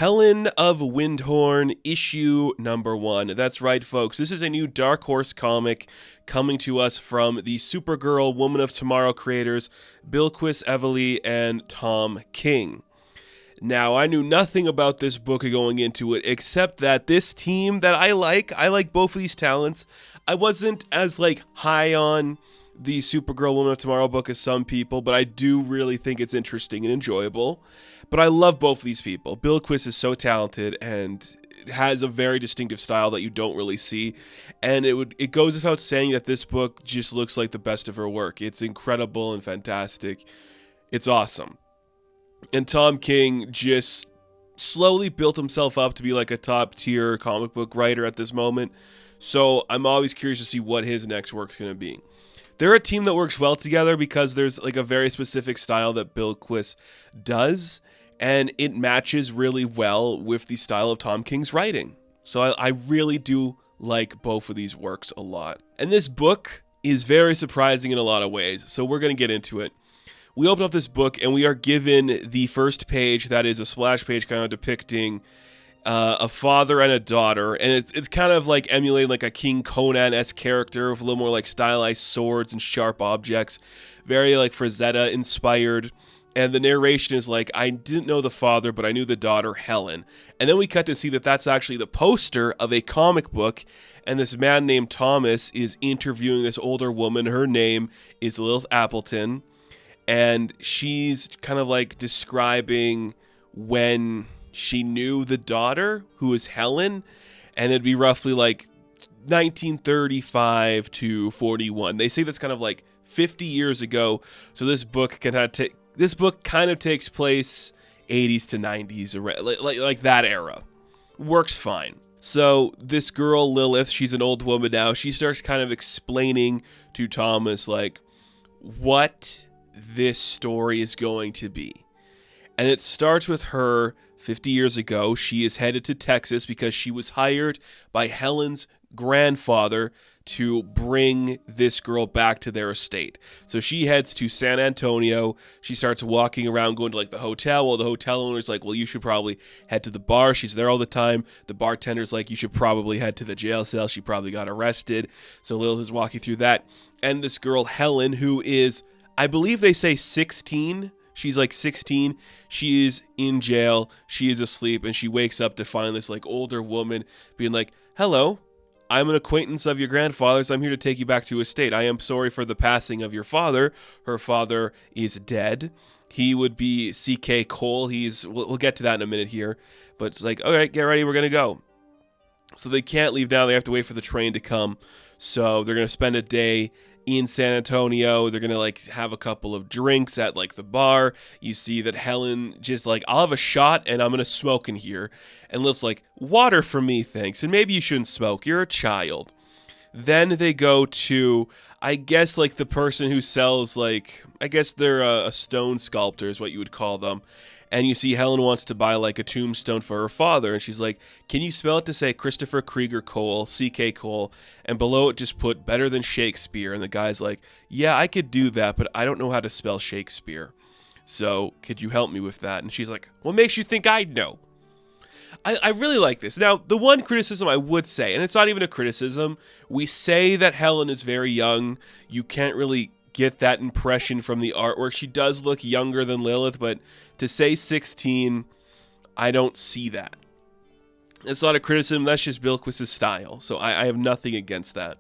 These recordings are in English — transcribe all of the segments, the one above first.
Helen of Wyndhorn, issue number 1. That's right, folks. This is a new Dark Horse comic coming to us from the Supergirl Woman of Tomorrow creators, Bilquis Evely and Tom King. Now, I knew nothing about this book going into it, except that this team that I like both of these talents. I wasn't as, high on the Supergirl Woman of Tomorrow book as some people, but I do really think it's interesting and enjoyable. But I love both of these people. Bilquis is so talented and has a very distinctive style that you don't really see. And it goes without saying that this book just looks like the best of her work. It's incredible and fantastic. It's awesome. And Tom King just slowly built himself up to be like a top tier comic book writer at this moment. So I'm always curious to see what his next work's going to be. They're a team that works well together because there's a very specific style that Bilquis does, and it matches really well with the style of Tom King's writing. So I really do like both of these works a lot. And this book is very surprising in a lot of ways, so we're going to get into it. We open up this book and we are given the first page that is a splash page kind of depicting a father and a daughter, and it's kind of like emulating like a King Conan-esque character with a little more like stylized swords and sharp objects, very like Frazetta inspired. And the narration is like, I didn't know the father, but I knew the daughter, Helen. And then we cut to see that that's actually the poster of a comic book, and this man named Thomas is interviewing this older woman. Her name is Lilith Appleton, and she's kind of like describing when she knew the daughter, who is Helen, and it'd be roughly like 1935 to 41. They say that's kind of like 50 years ago, so this book kind of takes place 80s to 90s, like that era. Works fine. So this girl, Lilith, she's an old woman now. She starts kind of explaining to Thomas, like, what this story is going to be. And it starts with her 50 years ago. She is headed to Texas because she was hired by Helen's grandfather to bring this girl back to their estate. So she heads to San Antonio. She starts walking around, going to like the hotel. Well, the hotel owner's like, well, you should probably head to the bar. She's there all the time. The bartender's like, you should probably head to the jail cell. She probably got arrested. So Lilith is walking through that. And this girl, Helen, who is, I believe they say 16. She's like 16. She is in jail. She is asleep. And she wakes up to find this like older woman being like, hello, I'm an acquaintance of your grandfather's. I'm here to take you back to his estate. I am sorry for the passing of your father. Her father is dead. He would be C.K. Cole. We'll get to that in a minute here. But it's like, all right, get ready. We're going to go. So they can't leave now. They have to wait for the train to come. So they're going to spend a day in San Antonio. They're gonna like have a couple of drinks at like the bar. You see that Helen just like, I'll have a shot and I'm gonna smoke in here. And Liv's like, water for me, thanks. And maybe you shouldn't smoke. You're a child. Then they go to, I guess, like the person who sells like, I guess they're a stone sculptor is what you would call them. And you see Helen wants to buy like a tombstone for her father. And she's like, can you spell it to say Christopher Krieger Cole, C.K. Cole? And below it just put better than Shakespeare. And the guy's like, yeah, I could do that, but I don't know how to spell Shakespeare. So could you help me with that? And she's like, what makes you think I'd know? I really like this. Now, the one criticism I would say, and it's not even a criticism, we say that Helen is very young. You can't really get that impression from the artwork. She does look younger than Lilith, but to say 16, I don't see that. It's not a criticism, that's just Bilquis' style, so I have nothing against that.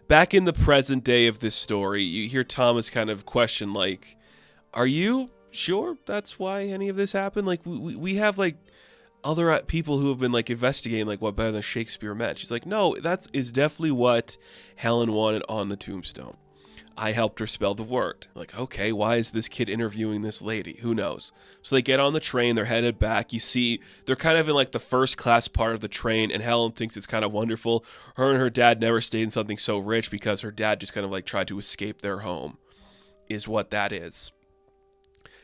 Back in the present day of this story, you hear Thomas kind of question, like, are you sure that's why any of this happened? Like, we have, like, other people who have been, like, investigating, like, what better than Shakespeare meant. She's like, no, that is definitely what Helen wanted on the tombstone. I helped her spell the word. Like, okay, why is this kid interviewing this lady? Who knows? So they get on the train, they're headed back. You see, they're kind of in like the first class part of the train, and Helen thinks it's kind of wonderful. Her and her dad never stayed in something so rich because her dad just kind of like tried to escape their home, is what that is.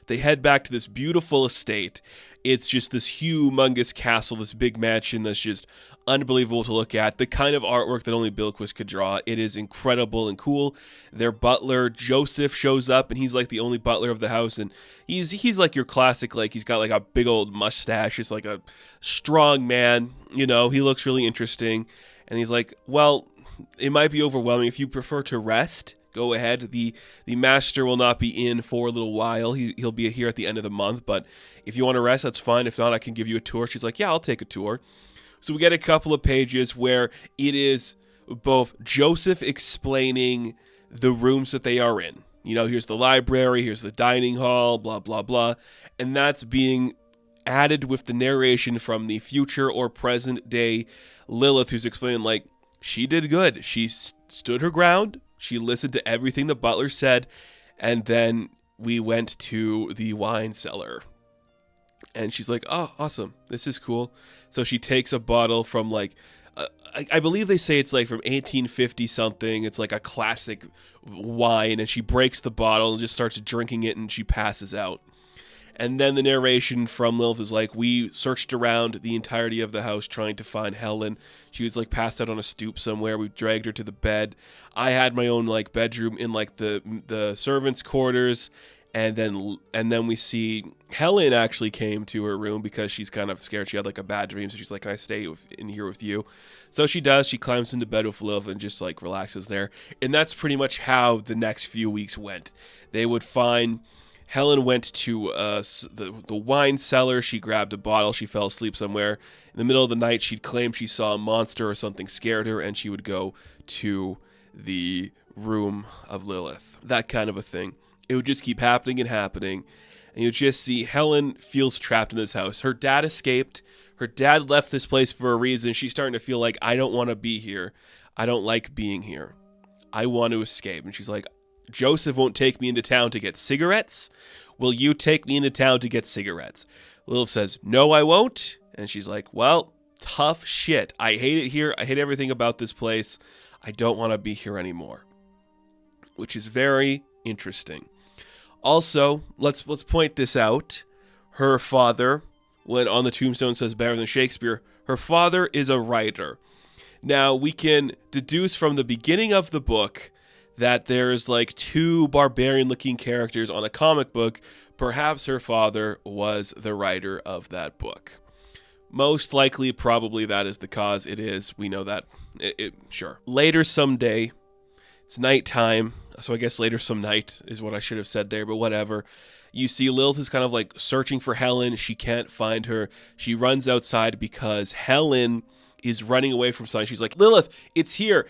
They head back to this beautiful estate, It's just this humongous castle, this big mansion that's just unbelievable to look at. The kind of artwork that only Bilquis could draw. It is incredible and cool. Their butler, Joseph, shows up, and he's like the only butler of the house, and he's like your classic, like he's got like a big old mustache. He's like a strong man, you know, he looks really interesting. And he's like, well, it might be overwhelming. If you prefer to rest, go ahead. The master will not be in for a little while. He'll be here at the end of the month, but if you want to rest, that's fine. If not, I can give you a tour. She's like, yeah, I'll take a tour. So we get a couple of pages where it is both Joseph explaining the rooms that they are in. You know, here's the library, here's the dining hall, blah, blah, blah. And that's being added with the narration from the future or present day Lilith, who's explaining, like, she did good. She stood her ground. She listened to everything the butler said. And then we went to the wine cellar. And she's like, oh, awesome. This is cool. So she takes a bottle from like, I believe they say it's like from 1850 something. It's like a classic wine. And she breaks the bottle and just starts drinking it, and she passes out. And then the narration from Lilith is like, we searched around the entirety of the house trying to find Helen. She was like passed out on a stoop somewhere. We dragged her to the bed. I had my own like bedroom in like the servants' quarters. And then we see Helen actually came to her room because she's kind of scared. She had like a bad dream. So she's like, can I stay in here with you? So she does. She climbs into bed with Lilith and just like relaxes there. And that's pretty much how the next few weeks went. They would find... Helen went to the wine cellar. She grabbed a bottle. She fell asleep somewhere. In the middle of the night, she'd claim she saw a monster or something scared her, and she would go to the room of Lilith. That kind of a thing. It would just keep happening and happening. And you'd just see Helen feels trapped in this house. Her dad escaped. Her dad left this place for a reason. She's starting to feel like, I don't want to be here. I don't like being here. I want to escape. And she's like, Joseph won't take me into town to get cigarettes. Will you take me into town to get cigarettes? Lilith says, no, I won't. And she's like, well, tough shit. I hate it here. I hate everything about this place. I don't want to be here anymore. Which is very interesting. Also, let's point this out. Her father, when on the tombstone says better than Shakespeare, her father is a writer. Now, we can deduce from the beginning of the book that there's like two barbarian-looking characters on a comic book. Perhaps her father was the writer of that book. Most likely, probably that is the cause. It is. We know that. Sure. Later someday, it's nighttime, so I guess later some night is what I should have said there, but whatever. You see Lilith is kind of like searching for Helen. She can't find her. She runs outside because Helen is running away from something. She's like, Lilith, it's here.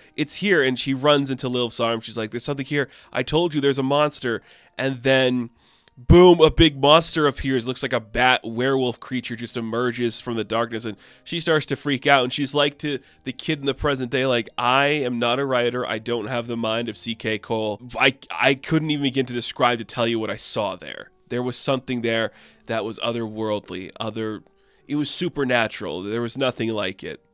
And she runs into Lilith's arms. She's like, there's something here. I told you there's a monster. And then, boom, a big monster appears. Looks like a bat werewolf creature just emerges from the darkness. And she starts to freak out. And she's like to the kid in the present day, like, I am not a writer. I don't have the mind of C.K. Cole. I couldn't even begin to describe, to tell you what I saw there. There was something there that was otherworldly. It was supernatural. There was nothing like it.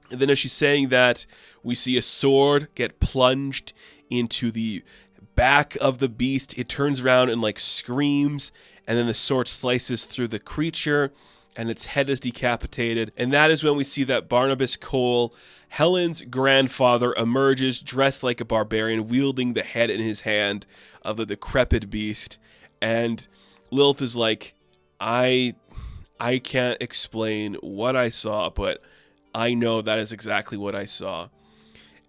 And then as she's saying that, we see a sword get plunged into the back of the beast. It turns around and like screams, and then the sword slices through the creature, and its head is decapitated. And that is when we see that Barnabas Cole, Helen's grandfather, emerges dressed like a barbarian, wielding the head in his hand of the decrepit beast. And Lilith is like, I can't explain what I saw, but I know that is exactly what I saw.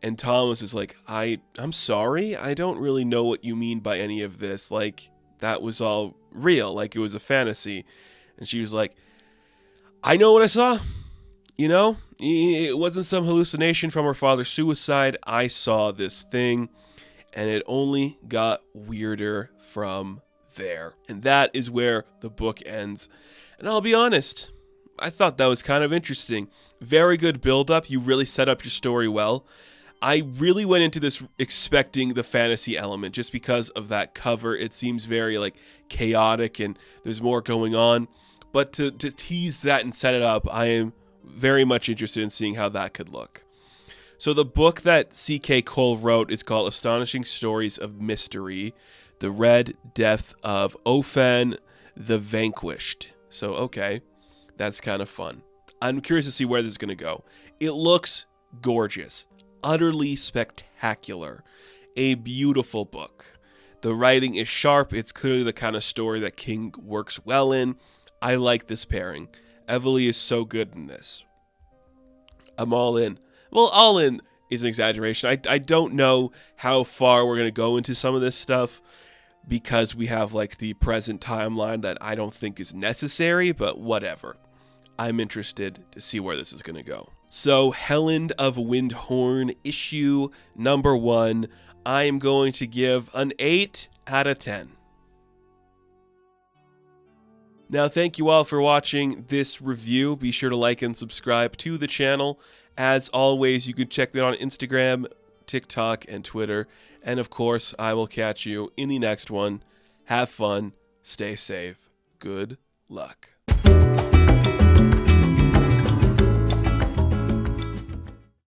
And Thomas is like, I'm sorry. I don't really know what you mean by any of this. Like, that was all real. Like, it was a fantasy. And she was like, I know what I saw. You know, it wasn't some hallucination from her father's suicide. I saw this thing. And it only got weirder from there. And that is where the book ends. And I'll be honest, I thought that was kind of interesting. Very good build-up. You really set up your story well. I really went into this expecting the fantasy element just because of that cover. It seems very like chaotic and there's more going on. But to tease that and set it up, I am very much interested in seeing how that could look. So the book that C.K. Cole wrote is called Astonishing Stories of Mystery, The Red Death of Ophan the Vanquished. So, okay, that's kind of fun. I'm curious to see where this is going to go. It looks gorgeous, utterly spectacular, a beautiful book. The writing is sharp. It's clearly the kind of story that King works well in. I like this pairing. Evely is so good in this. I'm all in. Well, all in is an exaggeration. I don't know how far we're going to go into some of this stuff because we have like the present timeline that I don't think is necessary, but whatever. I'm interested to see where this is going to go. So, Helen of Wyndhorn, issue number 1, I am going to give an 8 out of 10. Now, thank you all for watching this review. Be sure to like and subscribe to the channel. As always, you can check me out on Instagram, TikTok, and Twitter. And of course, I will catch you in the next one. Have fun. Stay safe. Good luck.